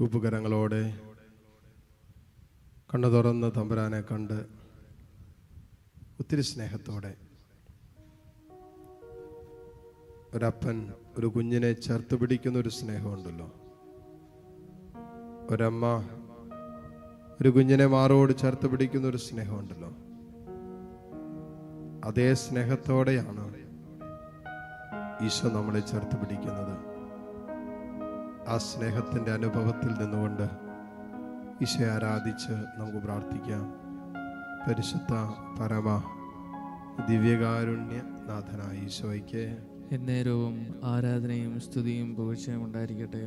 കൂപ്പുകരങ്ങളോടെ കണ്ണു തുറന്ന് തമ്പുരാനെ കണ്ട് ഒത്തിരി സ്നേഹത്തോടെ ഒരപ്പൻ ഒരു കുഞ്ഞിനെ ചേർത്ത് പിടിക്കുന്ന ഒരു സ്നേഹമുണ്ടല്ലോ. ഒരമ്മ ഒരു കുഞ്ഞിനെ മാറോട് ചേർത്ത് പിടിക്കുന്ന ഒരു സ്നേഹമുണ്ടല്ലോ. അതേ സ്നേഹത്തോടെയാണ് ഈശോ നമ്മളെ ചേർത്ത് പിടിക്കുന്നത്. ആ സ്നേഹത്തിൻ്റെ അനുഭവത്തിൽ നിന്നുകൊണ്ട് ഈശോയെ ആരാധിച്ച് നമുക്ക് പ്രാർത്ഥിക്കാം. പരിശുദ്ധ പരമ ദിവ്യകാരുണ്യ നാഥനായ ഈശോയ്ക്ക് എന്നേരവും ആരാധനയും സ്തുതിയും പുകഴ്ചയും ഉണ്ടായിരിക്കട്ടെ.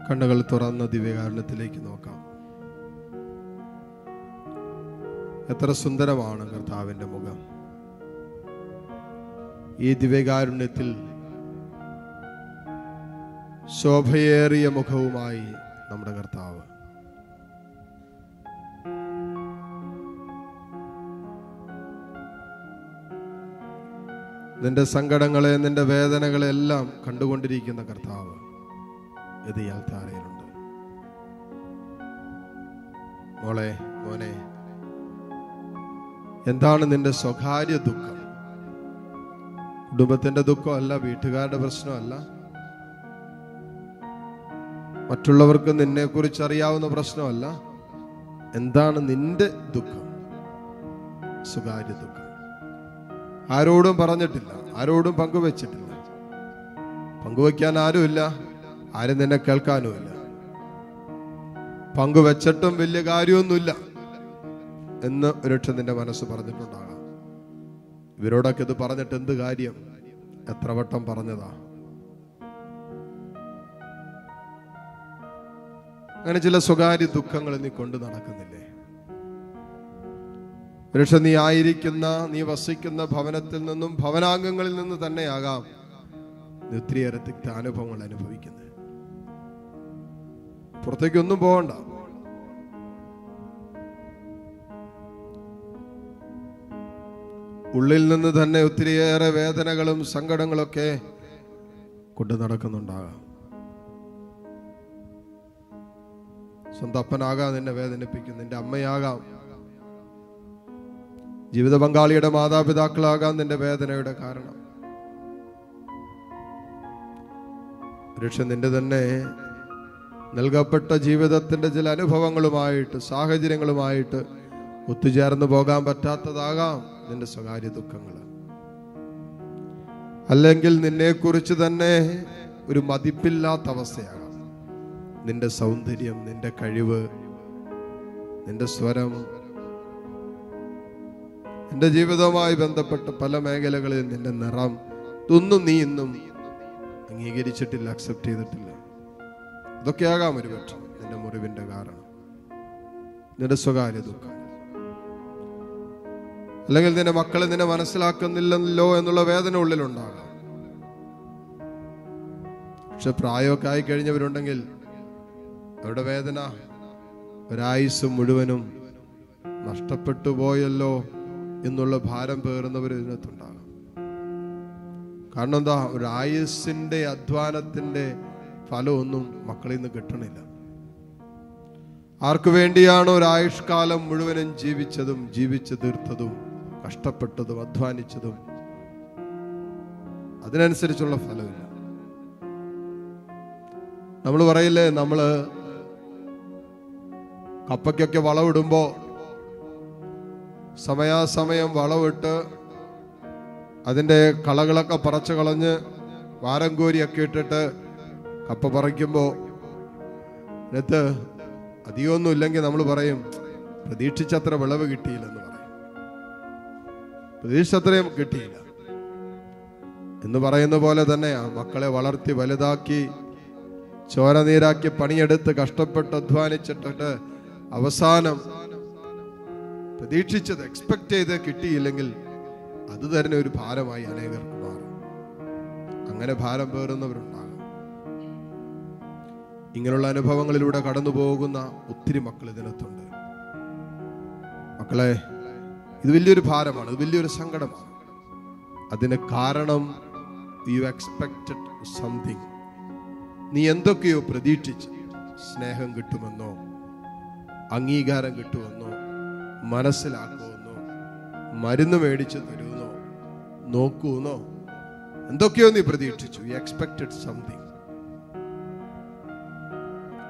കണ്ണുകൾ തുറന്ന ദിവ്യകാരുണ്യത്തിലേക്ക് നോക്കാം. എത്ര സുന്ദരമാണ് കർത്താവിൻ്റെ മുഖം. ഈ ദിവ്യകാരുണ്യത്തിൽ ശോഭയേറിയ മുഖവുമായി നമ്മുടെ കർത്താവ്. നിന്റെ സങ്കടങ്ങളെ, നിന്റെ വേദനകളെ എല്ലാം കണ്ടുകൊണ്ടിരിക്കുന്ന കർത്താവ് ഇത് ഇയാൾ താരയിലുണ്ട്. മോളെ, മോനെ, എന്താണ് നിന്റെ സ്വകാര്യ ദുഃഖം? കുടുംബത്തിന്റെ ദുഃഖമല്ല, വീട്ടുകാരുടെ പ്രശ്നമല്ല, മറ്റുള്ളവർക്ക് നിന്നെ കുറിച്ച് അറിയാവുന്ന പ്രശ്നമല്ല. എന്താണ് നിന്റെ ദുഃഖം? സ്വകാര്യ ദുഃഖം. ആരോടും പറഞ്ഞിട്ടില്ല, ആരോടും പങ്കുവെച്ചിട്ടില്ല. പങ്കുവെക്കാൻ ആരുമില്ല, ആരും നിന്നെ കേൾക്കാനുമില്ല. പങ്കുവെച്ചിട്ടും വലിയ കാര്യമൊന്നുമില്ല എന്ന് ഒരുപക്ഷെ നിന്റെ മനസ്സ് പറഞ്ഞിട്ടുണ്ടാകാം. ഇവരോടൊക്കെ ഇത് പറഞ്ഞിട്ട് എന്ത് കാര്യം? എത്ര വട്ടം പറഞ്ഞതാ? അങ്ങനെ ചില സ്വകാര്യ ദുഃഖങ്ങൾ നീ കൊണ്ട് നടക്കുന്നില്ലേ? ഒരുപക്ഷെ നീ ആയിരിക്കുന്ന, നീ വസിക്കുന്ന ഭവനത്തിൽ നിന്നും ഭവനാംഗങ്ങളിൽ നിന്ന് തന്നെയാകാം നീ ഒത്തിരിയേറെ തിക്ത അനുഭവങ്ങൾ അനുഭവിക്കുന്നത്. പുറത്തേക്കൊന്നും പോകണ്ട. ഉള്ളിൽ നിന്ന് തന്നെ ഒത്തിരിയേറെ വേദനകളും സങ്കടങ്ങളൊക്കെ കൊണ്ട് നടക്കുന്നുണ്ടാകാം. സ്വന്തം അപ്പനാകാം നിന്നെ വേദനിപ്പിക്കും, നിന്റെ അമ്മയാകാം, ജീവിത പങ്കാളിയുടെ മാതാപിതാക്കളാകാം നിന്റെ വേദനയുടെ കാരണം. ഒരുപക്ഷെ നിന്റെ തന്നെ നൽകപ്പെട്ട ജീവിതത്തിന്റെ ചില അനുഭവങ്ങളുമായിട്ട്, സാഹചര്യങ്ങളുമായിട്ട് ഒത്തുചേർന്ന് പോകാൻ പറ്റാത്തതാകാം നിന്റെ സ്വകാര്യ ദുഃഖങ്ങൾ. അല്ലെങ്കിൽ നിന്നെക്കുറിച്ച് തന്നെ ഒരു മതിപ്പില്ലാത്ത അവസ്ഥയാകാം. നിന്റെ സൗന്ദര്യം, നിന്റെ കഴിവ്, നിന്റെ സ്വരം, നിന്റെ ജീവിതവുമായി ബന്ധപ്പെട്ട് പല മേഖലകളിൽ നിന്റെ നിറം, ഇതൊന്നും നീ ഇന്നും അംഗീകരിച്ചിട്ടില്ല, അക്സെപ്റ്റ് ചെയ്തിട്ടില്ല. ഇതൊക്കെയാകാം ഒരുപക്ഷെ നിന്റെ മുറിവിന്റെ കാരണം, നിന്റെ സ്വകാര്യ ദുഃഖം. അല്ലെങ്കിൽ നിന്റെ മക്കളെ നിന്നെ മനസ്സിലാക്കുന്നില്ലല്ലോ എന്നുള്ള വേദന ഉള്ളിലുണ്ടാകാം. പക്ഷെ പ്രായമൊക്കെ ആയി കഴിഞ്ഞവരുണ്ടെങ്കിൽ അവരുടെ വേദന ഒരായുസ് മുഴുവനും നഷ്ടപ്പെട്ടു പോയല്ലോ എന്നുള്ള ഭാരം പേറുന്നവർ ഇതിനകത്തുണ്ടാകാം. കാരണം എന്താ? ഒരു ആയുസ്സിന്റെ അധ്വാനത്തിന്റെ ഫലമൊന്നും മക്കളിൽ നിന്ന് കിട്ടണില്ല. ആർക്കു വേണ്ടിയാണോ ഒരു ആയുഷ്കാലം മുഴുവനും ജീവിച്ചതും, ജീവിച്ചു തീർത്തതും, കഷ്ടപ്പെട്ടതും, അധ്വാനിച്ചതും, അതിനനുസരിച്ചുള്ള ഫലമില്ല. നമ്മൾ പറയില്ലേ, നമ്മള് കപ്പയ്ക്കൊക്കെ വളമിടുമ്പോ സമയാസമയം വളമിട്ട് അതിൻ്റെ കളകളൊക്കെ പറിച്ചു കളഞ്ഞ് വാരം കോരിയൊക്കെ ഇട്ടിട്ട് കപ്പ പറിക്കുമ്പോൾ അതിനകത്ത് അധികമൊന്നും ഇല്ലെങ്കിൽ നമ്മൾ പറയും പ്രതീക്ഷിച്ചത്ര വിളവ് കിട്ടിയില്ലെന്ന് പറയും. പ്രതീക്ഷിച്ചത്രയും കിട്ടിയില്ല എന്ന് പറയുന്ന പോലെ തന്നെയാണ് മക്കളെ വളർത്തി വലുതാക്കി ചോര നീരാക്കി പണിയെടുത്ത് കഷ്ടപ്പെട്ട് അധ്വാനിച്ചിട്ട് അവസാനം പ്രതീക്ഷിച്ചത്, എക്സ്പെക്ട് ചെയ്ത് കിട്ടിയില്ലെങ്കിൽ അത് തന്നെ ഒരു ഭാരമായി അനേകർക്ക് മാറും. അങ്ങനെ ഭാരം പേറുന്നവരുണ്ടാകും. ഇങ്ങനെയുള്ള അനുഭവങ്ങളിലൂടെ കടന്നു പോകുന്ന ഒത്തിരി മക്കൾ ഇതിനകത്തുണ്ട്. മക്കളെ, ഇത് വലിയൊരു ഭാരമാണ്, ഇത് വലിയൊരു സങ്കടമാണ്. അതിന് കാരണം യു എക്സ്പെക്റ്റഡ് സംതിങ്. നീ എന്തൊക്കെയോ പ്രതീക്ഷിച്ച് സ്നേഹം കിട്ടുമെന്നോ, അംഗീകാരം കിട്ടുമെന്നോ, മനസ്സിലാക്കുമെന്നോ, മരുന്ന് മേടിച്ച് തരുമെന്നോ, നോക്കൂന്നോ, എന്തൊക്കെയോ നീ പ്രതീക്ഷിച്ചു. You expected something.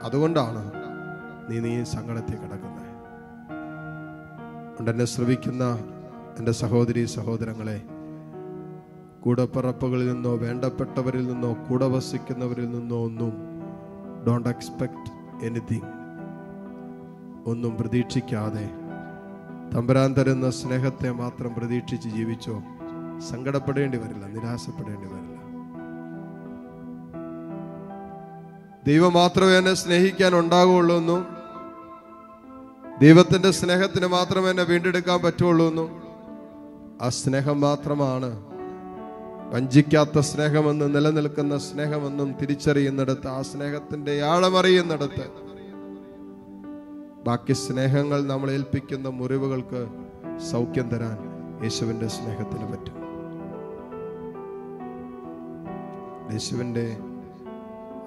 അതുകൊണ്ടാണ് നീ സങ്കടത്തിൽ കിടക്കുന്നത്. അതുകൊണ്ട് എന്നെ ശ്രവിക്കുന്ന എൻ്റെ സഹോദരി സഹോദരങ്ങളെ, കൂടപ്പിറപ്പുകളിൽ നിന്നോ, വേണ്ടപ്പെട്ടവരിൽ നിന്നോ, കൂടെ വസിക്കുന്നവരിൽ നിന്നോ ഒന്നും ഡോണ്ട് എക്സ്പെക്ട് എനിത്തിങ്. ഒന്നും പ്രതീക്ഷിക്കാതെ തമ്പുരാൻ തരുന്ന സ്നേഹത്തെ മാത്രം പ്രതീക്ഷിച്ച് ജീവിച്ചോ, സങ്കടപ്പെടേണ്ടി വരില്ല, നിരാശപ്പെടേണ്ടി വരില്ല. ദൈവം മാത്രമേ എന്നെ സ്നേഹിക്കാൻ ഉണ്ടാകുള്ളൂ എന്നും, ദൈവത്തിന്റെ സ്നേഹത്തിന് മാത്രമേ എന്നെ വീണ്ടെടുക്കാൻ പറ്റുള്ളൂ എന്നും, ആ സ്നേഹം മാത്രമാണ് വഞ്ചിക്കാത്ത സ്നേഹമെന്ന്, നിലനിൽക്കുന്ന സ്നേഹമെന്നും തിരിച്ചറിയുന്നിടത്ത്, ആ സ്നേഹത്തിന്റെ ആഴമറിയുന്നിടത്ത് ബാക്കി സ്നേഹങ്ങൾ നമ്മൾ ഏൽപ്പിക്കുന്ന മുറിവുകൾക്ക് സൗഖ്യം തരാൻ യേശുവിന്റെ സ്നേഹത്തിന് പറ്റും. യേശുവിന്റെ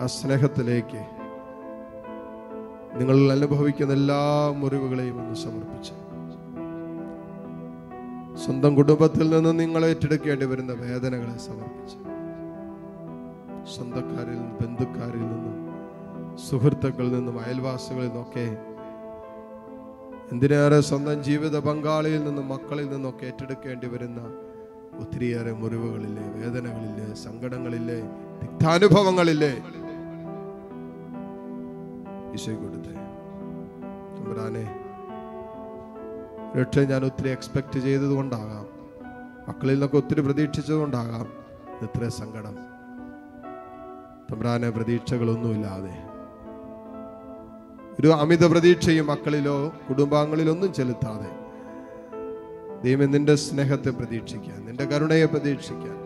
ആ സ്നേഹത്തിലേക്ക് നിങ്ങൾ അനുഭവിക്കുന്ന എല്ലാ മുറിവുകളെയും ഒന്ന് സമർപ്പിച്ച്, സ്വന്തം കുടുംബത്തിൽ നിന്ന് നിങ്ങൾ ഏറ്റെടുക്കേണ്ടി വരുന്ന വേദനകളെ സമർപ്പിച്ച്, സ്വന്തക്കാരിൽ നിന്നും, ബന്ധുക്കാരിൽ നിന്നും, സുഹൃത്തുക്കളിൽ നിന്നും, അയൽവാസികളിൽ നിന്നൊക്കെ, എന്തിനേറെ സ്വന്തം ജീവിത പങ്കാളിയിൽ നിന്നും, മക്കളിൽ നിന്നൊക്കെ ഏറ്റെടുക്കേണ്ടി വരുന്ന ഒത്തിരിയേറെ മുറിവുകളില്ലേ, വേദനകളില്ലേ, സങ്കടങ്ങളില്ലേ, തിക്താനുഭവങ്ങളില്ലേ, ഈശോയ്ക്ക് കൊടുത്തേ. തമ്പുരാനെ, രക്ഷ ഞാൻ ഒത്തിരി എക്സ്പെക്ട് ചെയ്തത് കൊണ്ടാകാം, മക്കളിൽ നിന്നൊക്കെ ഒത്തിരി പ്രതീക്ഷിച്ചത് കൊണ്ടാകാം ഇത്ര സങ്കടം. തമ്പുരാനെ, പ്രതീക്ഷകളൊന്നുമില്ലാതെ, ഒരു അമിത പ്രതീക്ഷയും മക്കളിലോ കുടുംബാംഗങ്ങളിലൊന്നും ചെലുത്താതെ, ദൈവം നിന്റെ സ്നേഹത്തെ പ്രതീക്ഷിക്കാൻ, നിന്റെ കരുണയെ പ്രതീക്ഷിക്കാൻ,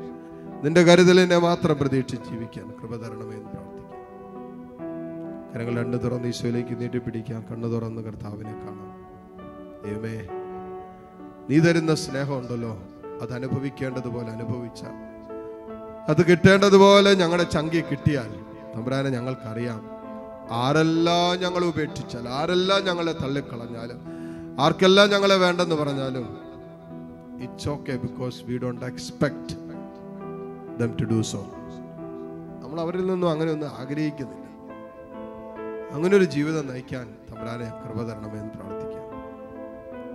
നിന്റെ കരുതലിനെ മാത്രം പ്രതീക്ഷിച്ച് ജീവിക്കാൻ കൃപ തരണമെന്ന് പ്രാർത്ഥിക്കാം. കരങ്ങൾ രണ്ട് തുറന്ന് ഈശോയിലേക്ക് നീട്ടിപ്പിടിക്കാം. കണ്ണു തുറന്ന് കർത്താവിനെ കാണാം. ദൈവമേ, നീ തരുന്ന സ്നേഹമുണ്ടല്ലോ, അത് അനുഭവിക്കേണ്ടതുപോലെ അനുഭവിച്ച, അത് കിട്ടേണ്ടതുപോലെ ഞങ്ങളുടെ ചങ്കി കിട്ടിയാൽ തമ്പുരാനെ, ഞങ്ങൾക്കറിയാം ആരെല്ലാം ഞങ്ങൾ ഉപേക്ഷിച്ചാൽ, ആരെല്ലാം ഞങ്ങളെ തള്ളിക്കളഞ്ഞാലും, ആർക്കെല്ലാം ഞങ്ങളെ വേണ്ടെന്ന് പറഞ്ഞാലും, it's okay, because we don't expect them to do so. നമ്മൾ അവരിൽ നിന്നും അങ്ങനെ ഒന്നും ആഗ്രഹിക്കുന്നില്ല. അങ്ങനെ ഒരു ജീവിതം നയിക്കാൻ തമ്പുരാനെ കൃപ തരണമെന്ന് പ്രാർത്ഥിക്കാം.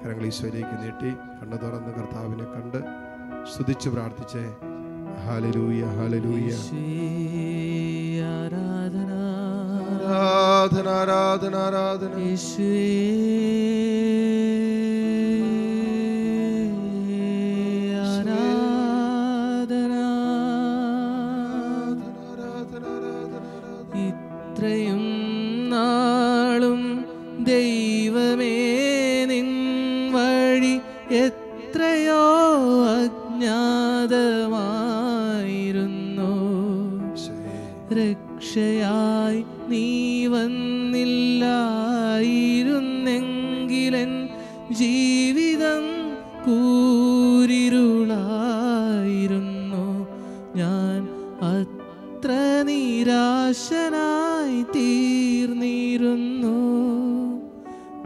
കരങ്ങൾ ഈശോയിലേക്ക് നീട്ടി കണ്ണു തുറന്ന് കർത്താവിനെ കണ്ട് സ്തുതിച്ച് പ്രാർത്ഥിച്ചേ. Hallelujah, hallelujah. ആരാധന, ആരാധന, ആരാധന, ആരാധന. ഇത്രയും നാളും ദൈവമേ നിൻ വഴി എത്രയോ അജ്ഞാതമായിരുന്നു. രക്ഷയായി നീ വന്നില്ലായിരുന്നെങ്കിലൻ ജീവിതം കൂരിരുളായിരുന്നു. ഞാൻ അത്ര നിരാശനായി തീർന്നിരുന്നു.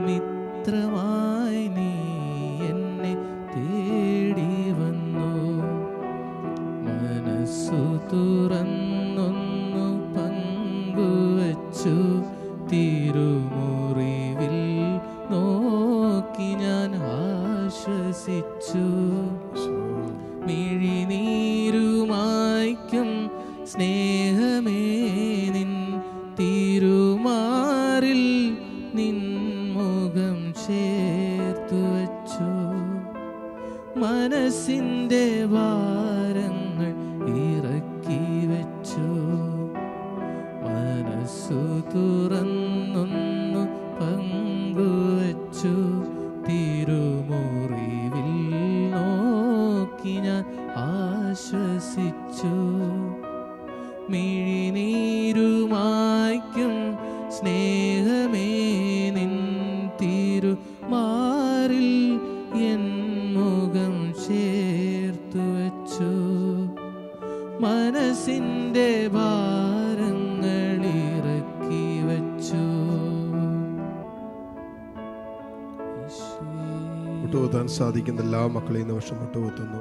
മിത്രമായി നീ എന്നെ തേടി വന്നു. മനസ്സു തുറന്നൊന്നു പങ്കുവച്ചു. തിരുമുറിവിൽ നോക്കി ഞാൻ ആശ്വസിച്ചു. മിഴിനീരുമായ്ക്കും സ്നേഹമേ നിൻ തിരുമാറിൽ നിൻ മുഖം ചേർത്തു വച്ചു. മനസ്സിൻ്റെ ഭാരങ്ങൾ ഇറക്കി വെച്ചു. മനസ്സു തുറന്നൊന്നു പങ്കുവച്ചു. തിരുമുറിവിൽ നോക്കി ഞാൻ ആശ്വസിച്ചു. മിഴിനീരുമായ്ക്കും സ്നേഹമേ നിൻ തിരുമാറിൽ എൻ മുഖം ചേർത്തു വച്ചു. മനസ്സിൻ്റെ ഭാരങ്ങൾ മുട്ടുകുത്താൻ സാധിക്കുന്ന എല്ലാ മക്കളെയും നിമിഷം മുട്ടുകുത്തുന്നു.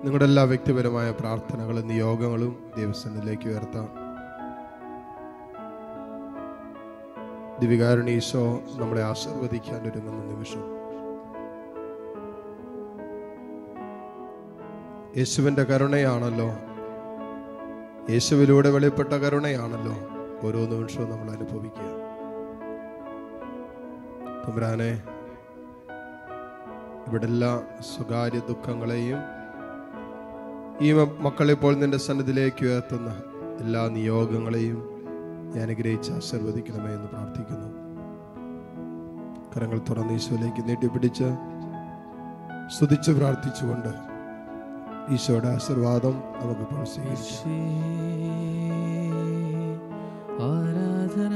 നിങ്ങളുടെ എല്ലാ വ്യക്തിപരമായ പ്രാർത്ഥനകളും നിയോഗങ്ങളും ദൈവസന്നിധിയിലേക്ക് ഉയർത്താം. ദിവികാരുണ്യ ഈശോ നമ്മളെ ആശീർവദിക്കാൻ ഒരുങ്ങുന്ന നിമിഷം. യേശുവിൻ്റെ കരുണയാണല്ലോ, യേശുവിലൂടെ വെളിപ്പെട്ട കരുണയാണല്ലോ ഓരോ നിമിഷവും നമ്മൾ അനുഭവിക്കുക. തമ്പുരാനെ, ഇവിടെ എല്ലാ സ്വകാര്യ ദുഃഖങ്ങളെയും ഈ മക്കളിപ്പോൾ നിന്റെ സന്നിധിയിലേക്ക് ഉയർത്തുന്ന എല്ലാ നിയോഗങ്ങളെയും ഞാൻ അനുഗ്രഹിച്ച് ആശീർവദിക്കണമേ എന്ന് പ്രാർത്ഥിക്കുന്നു. കരങ്ങൾ തുറന്ന് ഈശോയിലേക്ക് നീട്ടിപ്പിടിച്ച് സ്തുതിച്ച് പ്രാർത്ഥിച്ചുകൊണ്ട് ഈശോയുടെ ആശീർവാദം നമുക്കിപ്പോൾ സ്വീകരിക്കാം. ആരാധന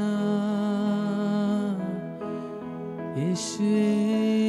യേശുവേ.